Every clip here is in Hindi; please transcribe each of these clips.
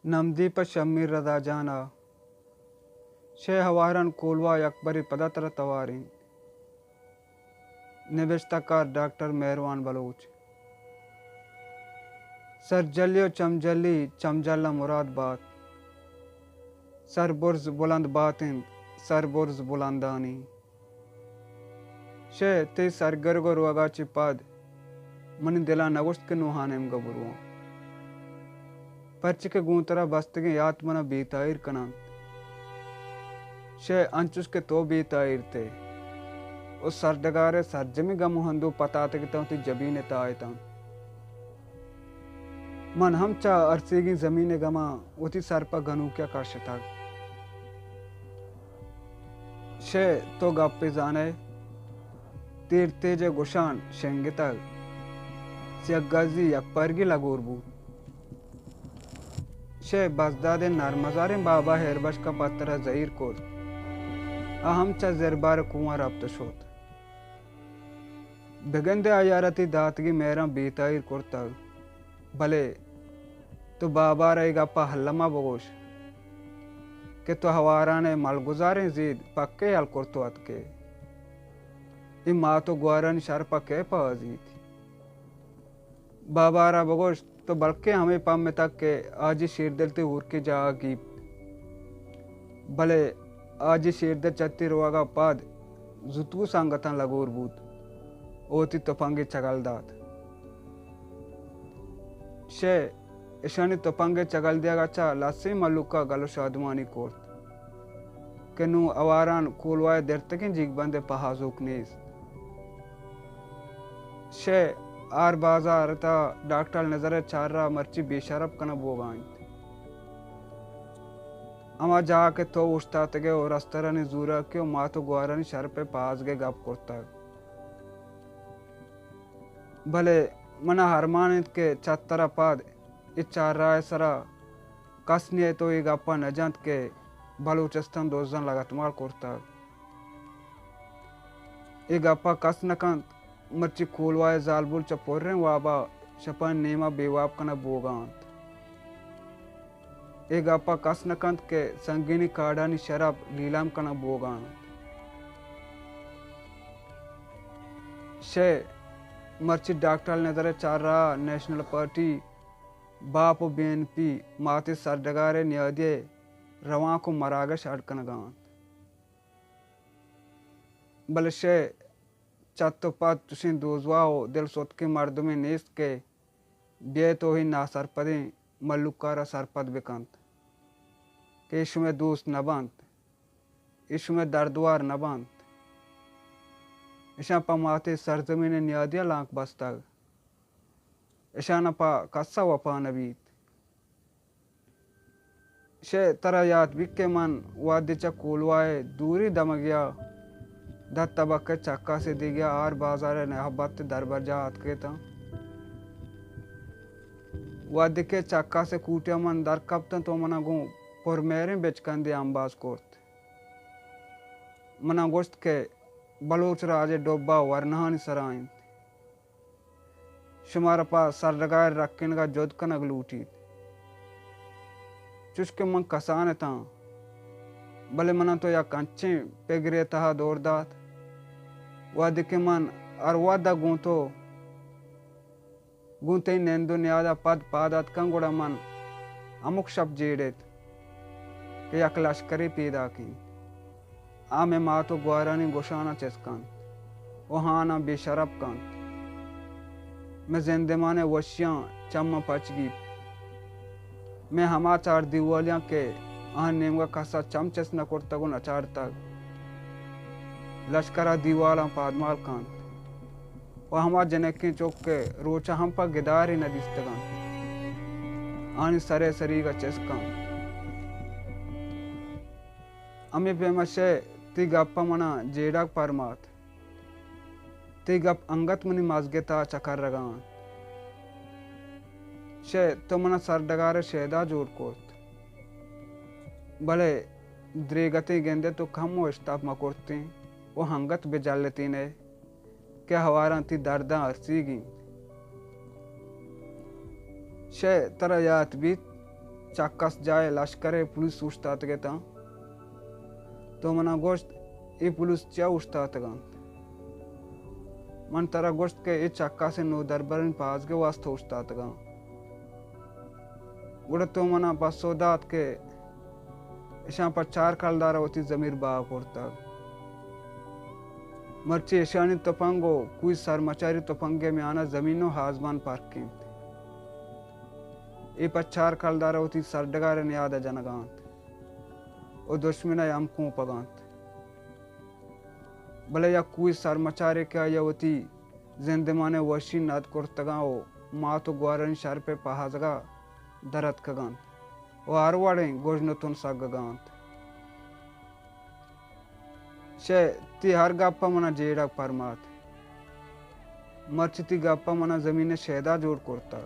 नमदीप शम्मीर रदा जाना शे हवारन कोलवा अकबरी पदतर तवारी निविष्टकार डॉक्टर मेहरवान बलोच सर जलियो चमजली चमजल्ला मुराद बात सर बुर्ज बुलंद बातिन सर बुर्ज बुलंदानी शे ते सरगरगो रुआगा चिपाद मनी दिला नगुस्त के नुहानेम गबुरुओं पर्च के गूंतरा बस्तगे आत्मना बीताइर कनांत शे अंचुस के तो बीताइर ते उस सरडगारे सरजमी गमुहंदू पताते के तौती जबीने तायता मन हम चा अरसीगी जमीने गमा उती सरपा गनु क्या काशता शे तो गप्पे जाने तीर तेजे गुशान शेंगिता सियगाजी यकपरगी लगोरबू शे बजदादे नरमजारे बाबा हेरबश का पत्रा जहीर कोर अहम चा जरबार कुआं रब्त शोत बिगंदे आयारती दातगी मेरा बीताइर कोरता भले तो बाबा रहेगा पा हल्लमा बगोश के तो हवाराने मलगुजारे जीद पक्के हल कोरतो अतके इमा तो ग्वारन शरपा के पाजीत बाबारा बगोश तो बल्कि हमें पम में तक के आज ही शेर दिल ते उर के जागी भले आज ही शेर दिल चत्ती रोगा पाद जुतू संगता लगोर बूत ओती तोपंगे चगल दात शे ईशानी तोपंगे चगल दिया गचा लासे मल्लुका गलो शादमानी कोर्त के नु अवारान कोलवाए देर तक जिग बंदे पहाजूक नीस शे आर बाजार ता डॉक्टर नजर चारा मर्ची बेशरफ कना बोगाई अमा जाके तो उस्ता तगे और रस्तरा ने जूरा के मा तो ग्वारा ने शर पे पास गे गप करता भले मना हरमान के चत्तरा पाद इचारा सरा कसने तो ये गप्पा नजंत के बलूचिस्तान दोजन लगातमार करता ये गप्पा कस नकंत मर्ची कोलवाए जालबुल चपोर्रे वाबा शपन नेमा बेवाब कना बोगांत एक आपा कस नकंत के संगीनी काडानी शराब लीलाम कना बोगांत शे मर्ची डॉक्टर नजर चारा नेशनल पार्टी बाप बीएनपी माते सरडगारे न्यादे रवा को मरागश अड़कन गांत बलशे चत्तोपात तुसिन दोजवाओ दिल सोत के मर्द में नेस्त के बे तो ही ना सरपदे मल्लुकारा सरपद बेकंत के इशु में दोस्त न बंत इशु में दर्दवार न बंत ईशा पा माते सरजमीन न्यादिया लांक बस्ता ईशा न पा कस्सा वपा नबीत शे तरह याद बिके मन वादिचा कोलवाए दूरी दम गया दत तबक चक्का से दी गया आर बाजार नहबत दरबर जात के था वाद के चक्का से कूटिया मन दर कब तक तो मना गो पर मेरे बेचकन दे अंबाज कोर्त मना गोश्त के बलोच राजे डोबा वरनहानी सराइन शुमार पास सरगार रखने का जोद का नगलूटी चुस्के मन कसान था भले मना तो या कंचे पेगरे तहा दौड़दात वाद के मन और वादा गूंतो गूंते नेंदो न्यादा पद पादात कंगुड़ा मन अमुक शब्द जेड़ेत के यक लश्करी पैदा की आमे मा तो ग्वारानी गोशाना चेस्कांत वहाना बेशरफ कांत मैं जिंदमाने वशियां चम्मा पचगी मैं हमाचार दिवालियां के आन नेमगा कसा चमचस न कोर्तगुन अचार तक लश्करा दीवाला पादमाल कांत वह हमा जनके चौक के रोचा हम पर गिदारी न दिस्तगन आनी सरे सरी का चेस्का अमे बेमशे ती गप्पा मना जेडाक परमात ती गप अंगत मनी मजगेता चकर रगान शे तो मना सरडगारे शेदा जोड़ कोत भले द्रेगते गेंदे तो कम वो स्टाफ मकोरते वो हंगत बेजालती ने क्या हवारा ती दर्दा अरसीगी शे तरह यात बीत चक्कस जाए लश्कर पुलिस उस्तात के ता तो मना गोश्त ये पुलिस चा उस्तात गान मन तारा गोश्त के ये चक्का से नो दरबारन पास के वास्ते उस्तात गान गुड़ तो मना बसोदात के ईशा पर 4 कलदारा होती जमीर बा कोरता मर्ची ईशानी तपंगो कोई सरमचारी तपंगे में आना जमीनों हाजमान पार्क की ये पर 4 कलदारा होती सरडगारे ने याद जनगांत और दुश्मना यम को पगांत भले या कोई सरमचारे क्या या होती जिंदमाने वशी नाद कोरतगाओ माँ तो ग्वारन शर पे पहाजगा दरत कगांत और आरवाड़े गोजनतुन सागगांत शे ती हर गप्पा मना जेड़ा परमात मर्चती गप्पा मना जमीने शेदा जोड़ कोरता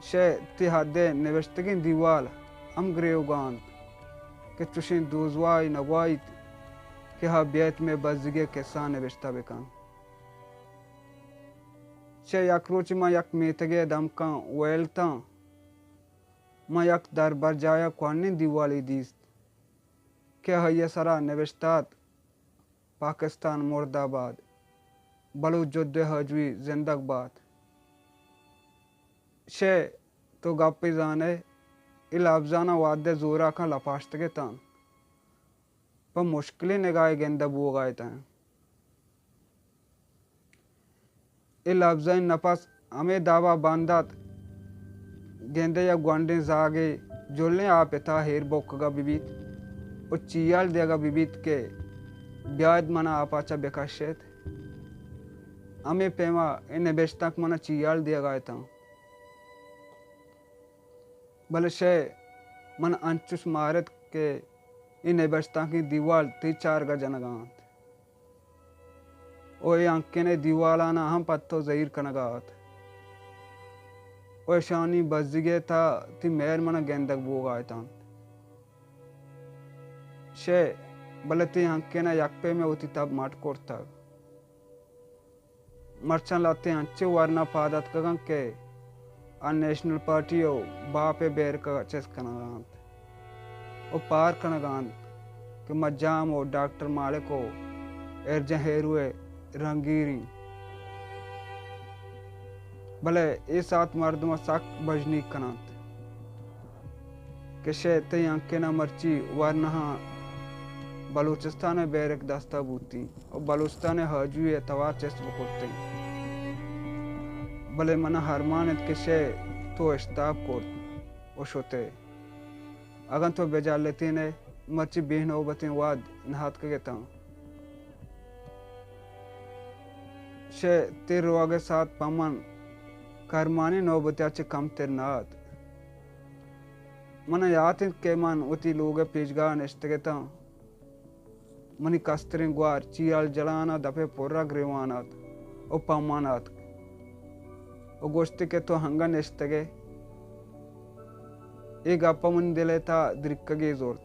शे ती हदे निवेशतगी दीवाल हम ग्रेवगांत के चुशिन दोजवाई नवाइत के हा बेत में बजगे के साने बेचता बेकान शे यकरोच मा यक मेतगे दमका वेलता मा यक दरबार जाया क्वानी दीवाली दीस के हा ये सरा निवेशतात पाकिस्तान मुर्दाबाद बलूच जुद्दे हजवी जिंदगबाद शे तो गप्पी जाने इल अफजाना वादे जोरा का लपाश्त के तान पर मुश्किलें निगाह गेंदा बो गाए ता इल अफजाइन नफस हमें दावा बांदात गेंदे या ग्वांडे जागे जोलने आप था हेर बोकगा बिबीत और चियाल देगा बिबीत के ब्याद मना आपाचा बेकाशेत हमें पेमा इन्हें बेचतक मना चियाल दिया गाए था भले शे मन अंचुस मारत के इन्हें बचता की दीवाल 3-4 गजनगांत ओए अंके ने दीवाला ना हम पत्तो जहीर कनगात ओए शानी बजगे था ती मेर मन गेंदक बोगायता शे भले ती अंके ने यकपे में होती तब माट कोरता मर्चन लाते अंचे वरना पादत कगं के नेशनल पार्टी हो बापे बेर का चेस कनगांत और पार कनगांत कि मजाम हो डॉक्टर माले को एरजे हेरुए रंगीरी भले ये साथ मर्दमा सक बजनी कनात कि शेते अंके ना मर्ची वरना बलूचिस्तान में बेरक दस्ता बूती और बलूचिस्तान हजूए तवा चेस बकोते भले मना हरमान के शे तो इश्ताब कोट ओशोते अगन तो बेजार लेती ने मर्ची बेहन ओबतें वाद नहात के गेता शे तेर रोगे साथ पमन करमानी नौबत्या चे कम तेर नात मना याद के मन उती लोगे पेजगा निश्तगेता मनी कस्तरिंग ग्वार चीराल जलाना दफे पोर्रा ग्रेवानात और पमानात और गोश्त के तो हंगा निश्तगे एक अप्पा मन दिले था द्रिक्कगे जोर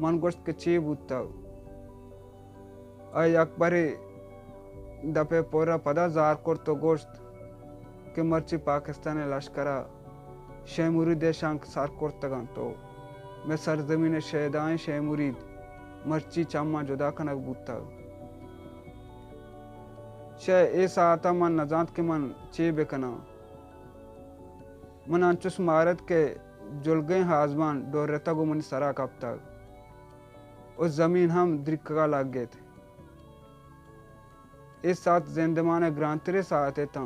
मन गोश्त के चे बूता ay akbari दपे पोरा पदा जार कोर तो गोश्त के मर्ची पाकिस्तान लश्करा शेमुरी देशांक सार कोर्तगान तो मैं सरजमीन शेदाएं शेमुरीद मर्ची चामा जुदा कनक बूता शे ऐसा आता मन नजात के मन चे बेकना मन अंचुस मारत के जुलगे हाजमान डोरेता गो मन सरा कब तक उस जमीन हम द्रिक्का लग गए थे इस साथ जिंदमाने ग्रांतरे साथे था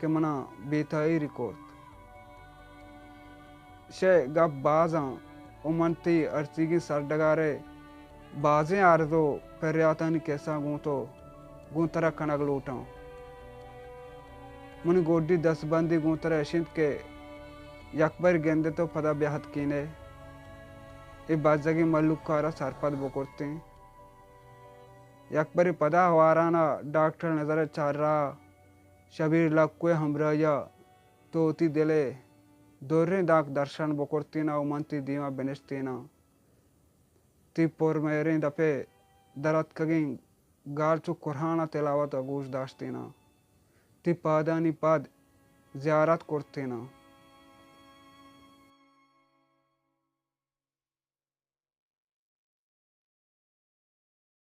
कि मना बेताई रिकॉर्ड शे गप बाजा उमनती अर्ची की सरडगारे बाजे आरदो पेरियाता नि कैसा गूंतो गूंतरा कनक लूटा मन गोडी 10 बंदी गूंतरा ऐशिंद के यकबर गेंदे तो पदा ब्याहत कीने ए बाजगी मल्लुकारा सरपद बोकोरते यकबरी पदा हवाराना डॉक्टर नजर चारा शबीर लक्वे हमराया तोती दिले दोरे दाक दर्शन बोकोरतीना उमंती दीमा बेनिस्तीना ती पोर मेरे दफे दरत कगिंग गाल चु कुराना तिलावत अगूश दाश्तीना ती पादानी पद ज़ियारत करतीना